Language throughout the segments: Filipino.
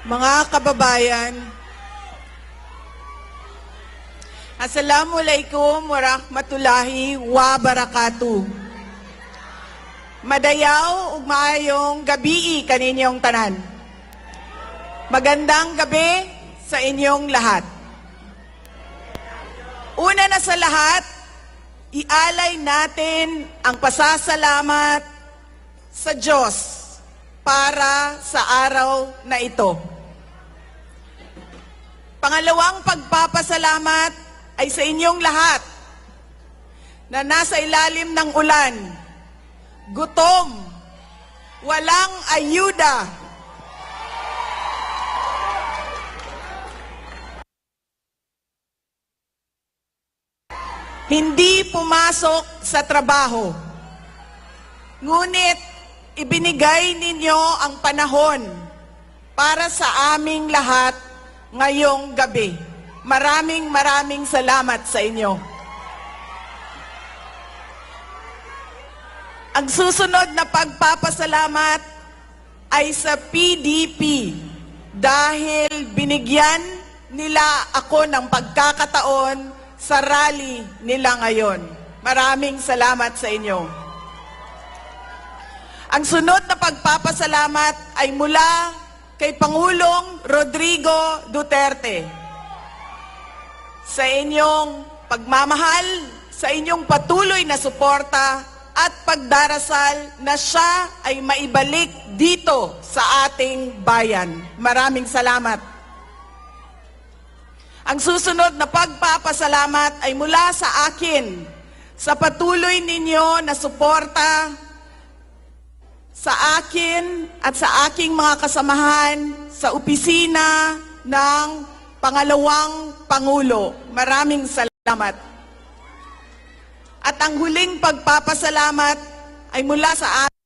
Mga kababayan, Assalamualaikum warahmatullahi wabarakatuh. Madayaw ug maayong gabi kaninyong tanan. Magandang gabi sa inyong lahat. Una na sa lahat, ialay natin ang pasasalamat sa Diyos para sa araw na ito. Pangalawang pagpapasalamat ay sa inyong lahat na nasa ilalim ng ulan, gutom, walang ayuda, hindi pumasok sa trabaho. Ngunit ibinigay ninyo ang panahon para sa aming lahat ngayong gabi. Maraming salamat sa inyo. Ang susunod na pagpapasalamat ay sa PDP dahil binigyan nila ako ng pagkakataon sa rally nila ngayon. Maraming salamat sa inyo. Ang sunod na pagpapasalamat ay mula kay Pangulong Rodrigo Duterte. Sa inyong pagmamahal, sa inyong patuloy na suporta at pagdarasal na siya ay maibalik dito sa ating bayan. Maraming salamat. Ang susunod na pagpapasalamat ay mula sa akin, sa patuloy ninyo na suporta sa akin at sa aking mga kasamahan sa opisina ng Pangalawang Pangulo. Maraming salamat. At ang huling pagpapasalamat ay mula sa akin.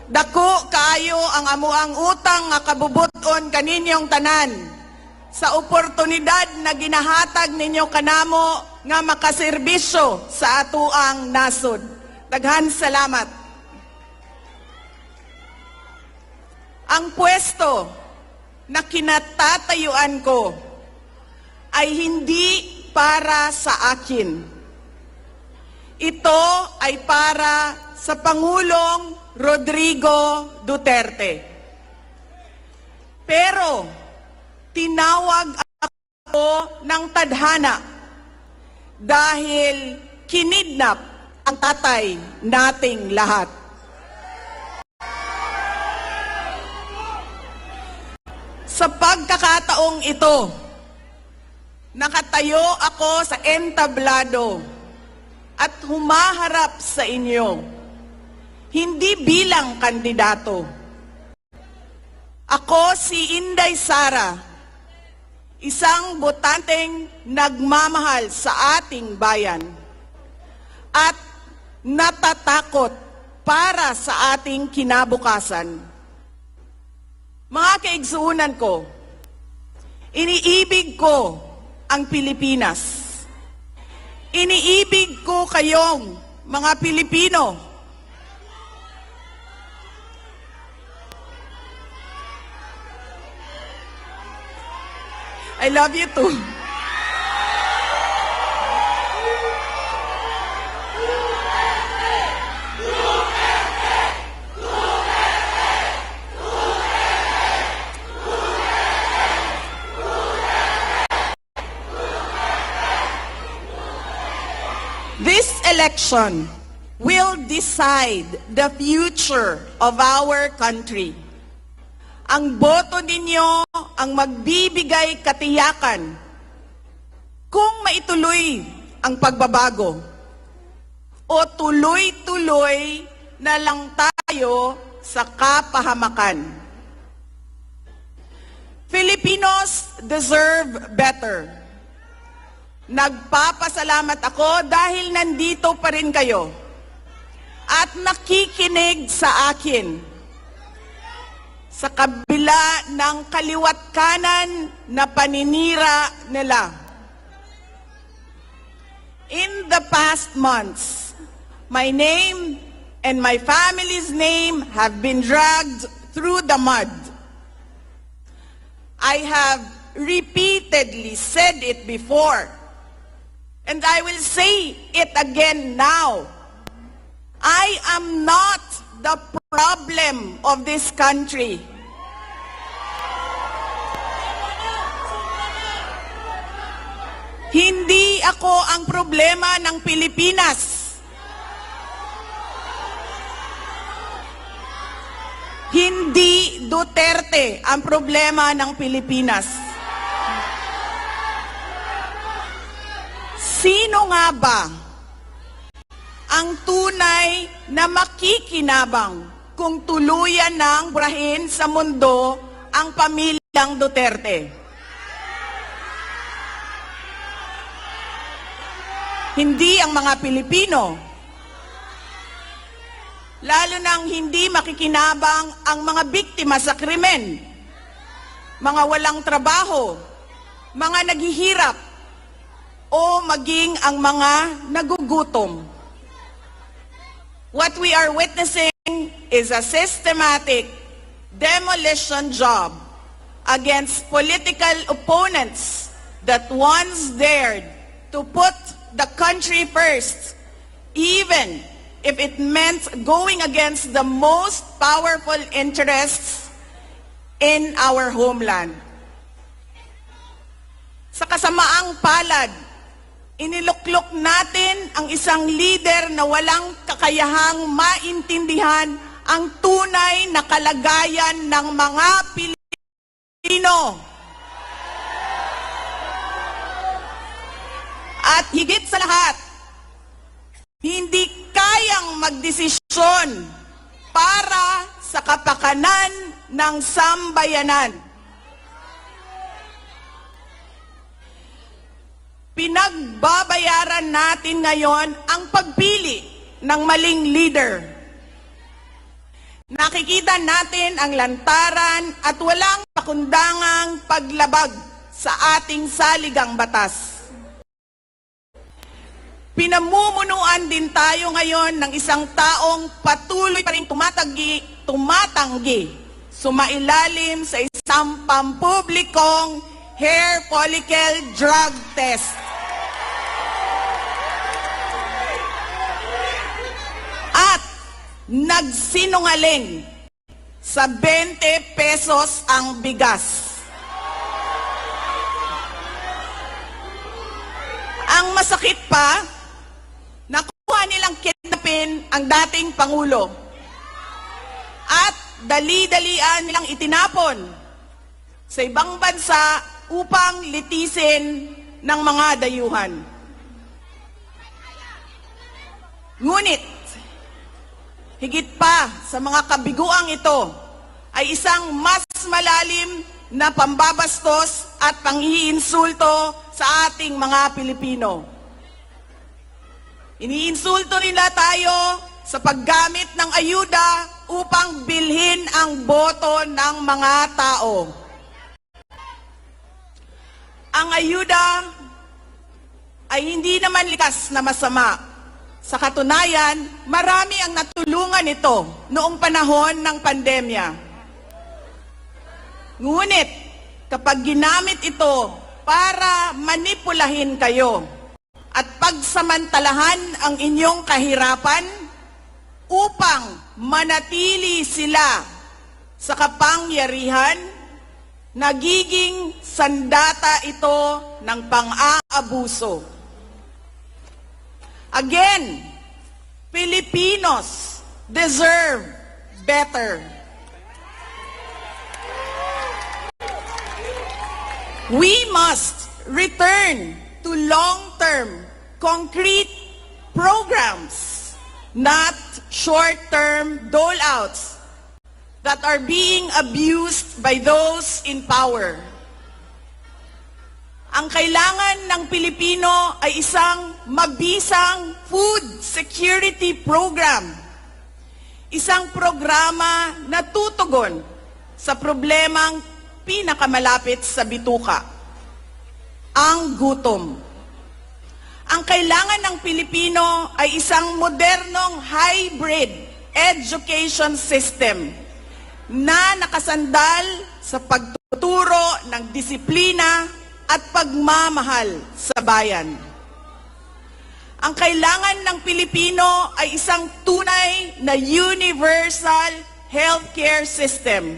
Dako kaayo ang amuang utang nga kabubuton kaninyong tanan sa oportunidad na ginahatag ninyo kanamo nga makaserbisyo sa atuang nasod. Daghan salamat. Ang pwesto na kinatatayuan ko ay hindi para sa akin. Ito ay para sa Pangulong Rodrigo Duterte. Pero tinawag ako ng tadhana dahil kinidnap ang tatay nating lahat. Sa pagkakataong ito, nakatayo ako sa entablado at humaharap sa inyo, hindi bilang kandidato. Ako si Inday Sara, isang botanteng nagmamahal sa ating bayan at natatakot para sa ating kinabukasan. Mga kaigsuunan ko, iniibig ko ang Pilipinas. Iniibig ko kayong mga Pilipino. I love you too. This election will decide the future of our country. Ang boto ninyo ang magbibigay katiyakan kung maituloy ang pagbabago o tuloy-tuloy na lang tayo sa kapahamakan. Filipinos deserve better. Nagpapasalamat ako dahil nandito pa rin kayo at nakikinig sa akin sa kabila ng kaliwat kanan na paninira nila. In the past months, my name and my family's name have been dragged through the mud. I have repeatedly said it before, and I will say it again now. I am not the problem of this country. Hindi ako ang problema ng Pilipinas. Hindi Duterte ang problema ng Pilipinas. Sino nga ba ang tunay na makikinabang kung tuluyan ng burahin sa mundo ang pamilyang Duterte? Hindi ang mga Pilipino. Lalo nang hindi makikinabang ang mga biktima sa krimen, mga walang trabaho, mga naghihirap, o maging ang mga nagugutom. What we are witnessing is a systematic demolition job against political opponents that once dared to put the country first, even if it meant going against the most powerful interests in our homeland. Sa kasamaang palad, iniluklok natin ang isang leader na walang kakayahang maintindihan ang tunay na kalagayan ng mga Pilipino. At higit sa lahat, hindi kayang magdesisyon para sa kapakanan ng sambayanan. Pinagbabayaran natin ngayon ang pagpili ng maling leader. Nakikita natin ang lantaran at walang pakundangang paglabag sa ating saligang batas. Pinamumunuan din tayo ngayon ng isang taong patuloy pa rin tumatanggi, sumailalim sa isang pampublikong hair follicle drug test. At nagsinungaling sa 20 pesos ang bigas. Ang masakit pa, nakuha nilang kidnapin ang dating Pangulo at dali-dalian nilang itinapon sa ibang bansa upang litisin ng mga dayuhan. Ngunit, higit pa sa mga kabiguang ito ay isang mas malalim na pambabastos at panghiinsulto sa ating mga Pilipino. Iniinsulto nila tayo sa paggamit ng ayuda upang bilhin ang boto ng mga tao. Ang ayuda ay hindi naman likas na masama. Sa katunayan, marami ang natulungan ito noong panahon ng pandemya. Ngunit, kapag ginamit ito para manipulahin kayo at pagsamantalahan ang inyong kahirapan upang manatili sila sa kapangyarihan, nagiging sandata ito ng pang-aabuso. Again, Filipinos deserve better. We must return to long-term, concrete programs, not short-term dole-outs that are being abused by those in power. Ang kailangan ng Pilipino ay isang mabisang food security program. Isang programa na tutugon sa problemang pinakamalapit sa bituka, ang gutom. Ang kailangan ng Pilipino ay isang modernong hybrid education system na nakasandal sa pagtuturo ng ng disiplina at pagmamahal sa bayan. Ang kailangan ng Pilipino ay isang tunay na universal healthcare system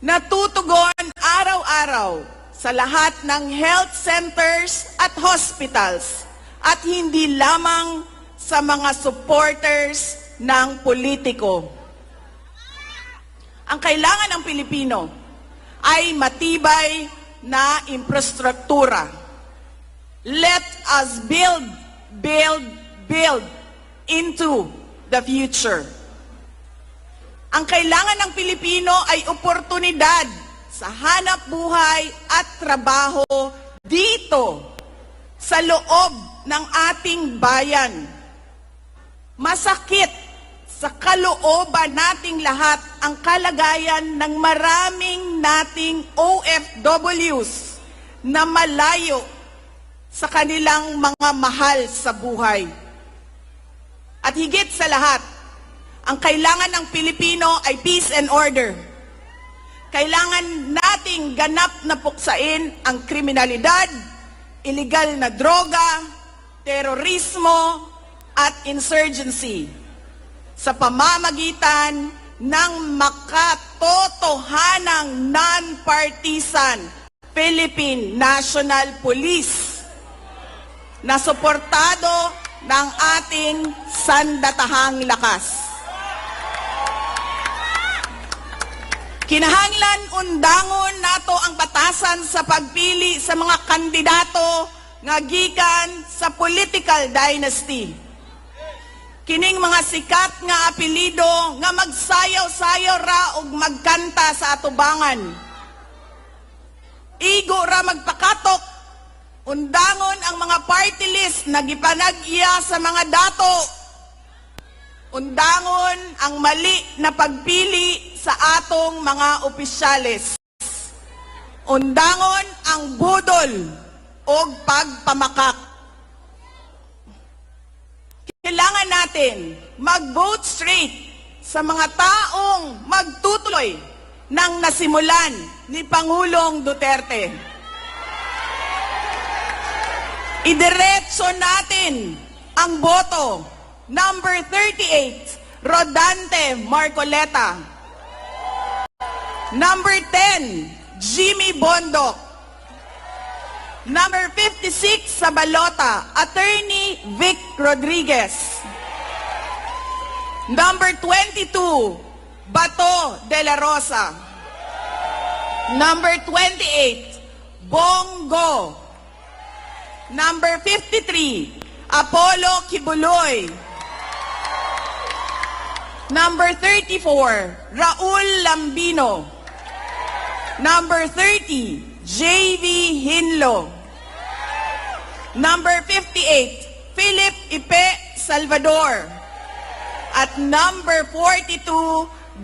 na tutugon araw-araw sa lahat ng health centers at hospitals at hindi lamang sa mga supporters ng politiko. Ang kailangan ng Pilipino ay matibay na infrastruktura. Let us build into the future. Ang kailangan ng Pilipino ay oportunidad sa hanap buhay at trabaho dito sa loob ng ating bayan. Masakit sa kalooban nating lahat ang kalagayan ng maraming nating OFWs na malayo sa kanilang mga mahal sa buhay. At higit sa lahat, ang kailangan ng Pilipino ay peace and order. Kailangan nating ganap na puksain ang kriminalidad, illegal na droga, terorismo, at insurgency sa pamamagitan ng makatotohanang non-partisan Philippine National Police na suportado ng ating sandatahang lakas. Kinahanglan undangon nato ang batasan sa pagpili sa mga kandidato nga gikan sa political dynasty. Kining mga sikat nga apelido nga magsayaw-sayaw ra og magkanta sa atubangan. Igo ra magpakatok, undangon ang mga party list na gipanag-iya sa mga dato. Undangon ang mali na pagpili sa atong mga opisyales. Undangon ang budol o pagpamakak. Kailangan natin mag-vote straight sa mga taong magtutuloy ng nasimulan ni Pangulong Duterte. Idiretso natin ang boto. Number 38, Rodante Marcoleta. Number 10, Jimmy Bondoc. Number 56 sa balota, Attorney Vic Rodriguez. Number 22, Bato de la Rosa. Number 28, Bongo. Number 53, Apollo Kibuloy. Number 34, Raul Lambino. Number 30, J.V. Hinlo. Number 58, Philip Ipe Salvador. At number 42,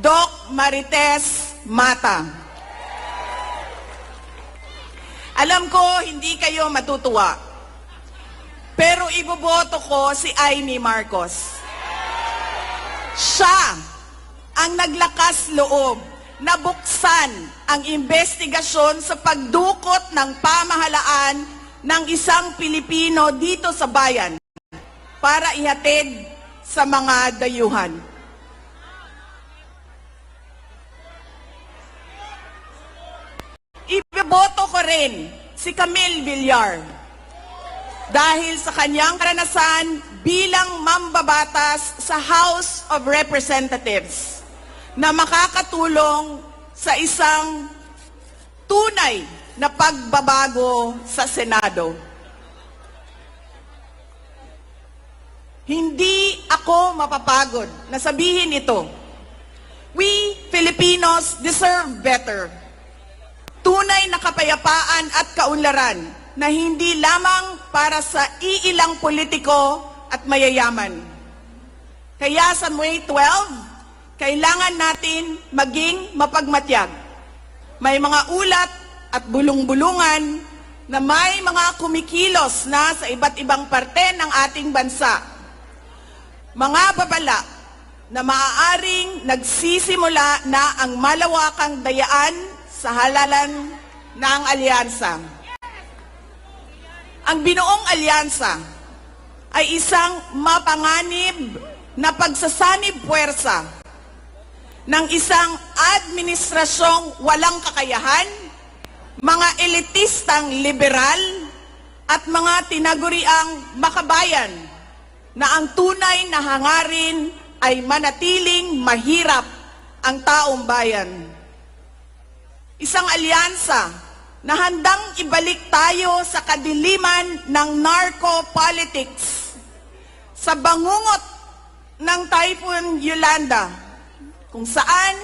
Doc Marites Mata. Alam ko, hindi kayo matutuwa. Pero iboboto ko si Amy Marcos. Siya ang naglakas loob na buksan ang investigasyon sa pagdukot ng pamahalaan ng isang Pilipino dito sa bayan para ihatid sa mga dayuhan. Iboboto ko rin si Camille Villar dahil sa kanyang karanasan bilang mambabatas sa House of Representatives na makakatulong sa isang tunay na pagbabago sa Senado. Hindi ako mapapagod na sabihin ito. We Filipinos deserve better. Tunay na kapayapaan at kaunlaran na hindi lamang para sa iilang politiko at mayayaman. Kaya sa May 12, kailangan natin maging mapagmatyag. May mga ulat at bulong-bulungan na may mga kumikilos na sa iba't ibang parte ng ating bansa. Mga babala na maaaring nagsisimula na ang malawakang dayaan sa halalan na ang alyansa. Ang binuong alyansa ay isang mapanganib na pagsasanib puwersa ng isang administrasyong walang kakayahan, mga elitistang liberal, at mga tinaguriang makabayan na ang tunay na hangarin ay manatiling mahirap ang taong bayan. Isang alyansa na handang ibalik tayo sa kadiliman ng narco-politics, sa bangungot ng Typhoon Yolanda, kung saan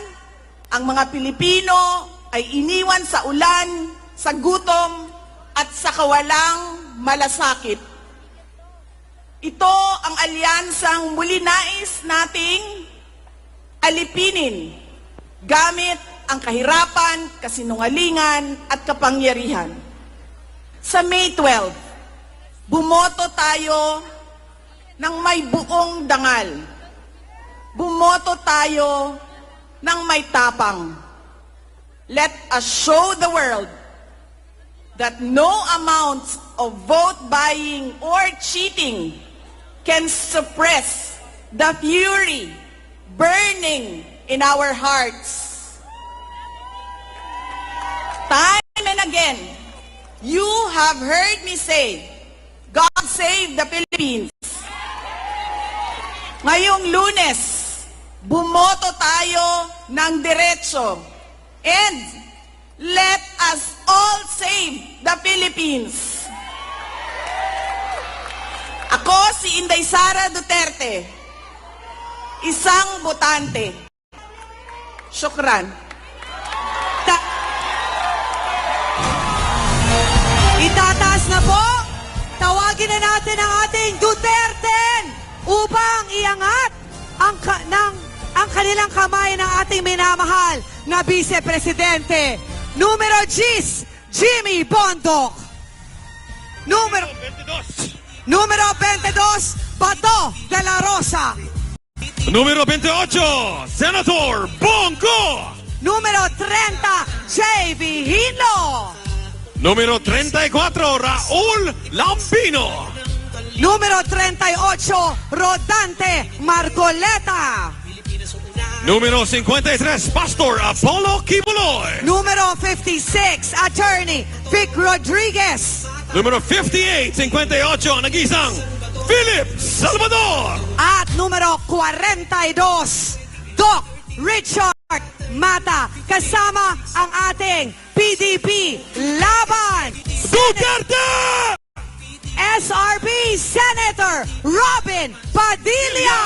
ang mga Pilipino ay iniwan sa ulan, sa gutom, at sa kawalang malasakit. Ito ang alyansang muli nais nating alipinin gamit ang kahirapan, kasinungalingan, at kapangyarihan. Sa May 12, bumoto tayo ng may buong dangal. Bumoto tayo ng may tapang. Let us show the world that no amount of vote buying or cheating can suppress the fury burning in our hearts. Time and again, you have heard me say, God save the Philippines. Ngayong Lunes, bumoto tayo ng diretso, and let us all save the Philippines. Ako si Inday Sara Duterte, isang botante. Syukran. Itataas na po, tawagin na natin ang ating Duterte upang iangat ang kanilang kamay ng ating minamahal na Vice Presidente. Numero 10, Jimmy Bondoc. Numero 22, Bato de la Rosa. Número 28, Senator Bongo. Número 30, J.V. Hinlo. Número 34, Raúl Lambino. Número 38, Rodante Marcoleta. Número 53, Pastor Apollo Kibuloy. Número 56, Attorney Vic Rodriguez. Número 58, 58, nag-isang Philip Salvador. At numero 42, Doc Richard Mata, kasama ang ating PDP Laban Duterte! SRP Senator Robin Padilla.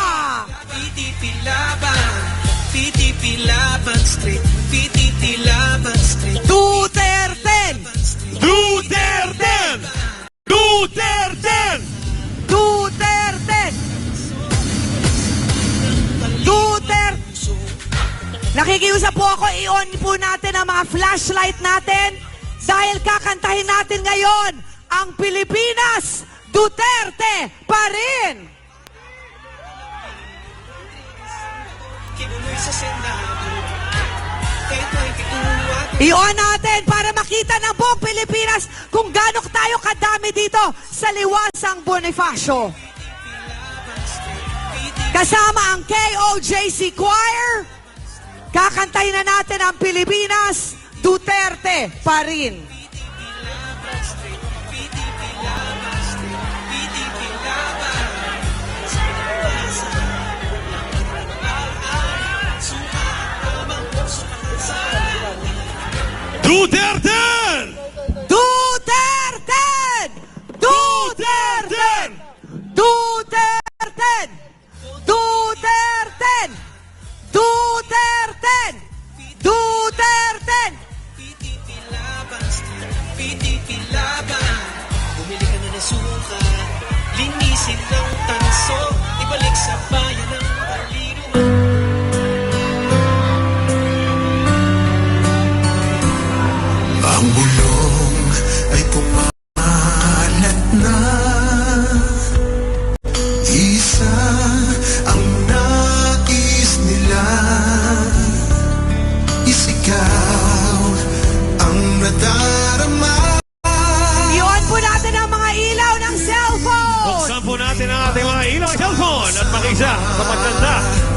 PDP Laban Street, PDP Laban Street. Duterte. Duterte! Duterte! Duterte. Duterte. Nakikiusap po ako, i-on po natin ang mga flashlight natin dahil kakantahin natin ngayon ang Pilipinas, Duterte pa rin. I-on natin para makita ng buong Pilipinas kung gaano tayo kadami dito sa Liwasang Bonifacio. Kasama ang KOJC Choir, kakantahin na natin ang Pilipinas, Duterte pa rin. Duterte! Duterte! Duterte! Duterte! Duterte! Duterte! Duterte! PDP Laban Street, PDP Laban. Bumili ka na ng suka, linisin ng tanso, ibalik sa bayan ng Baliro. Ang bulong ay kumalat na. Isa ang nais nila. Isigaw ang nadal. ating mga ilang cellphone at makisa sa pagkanta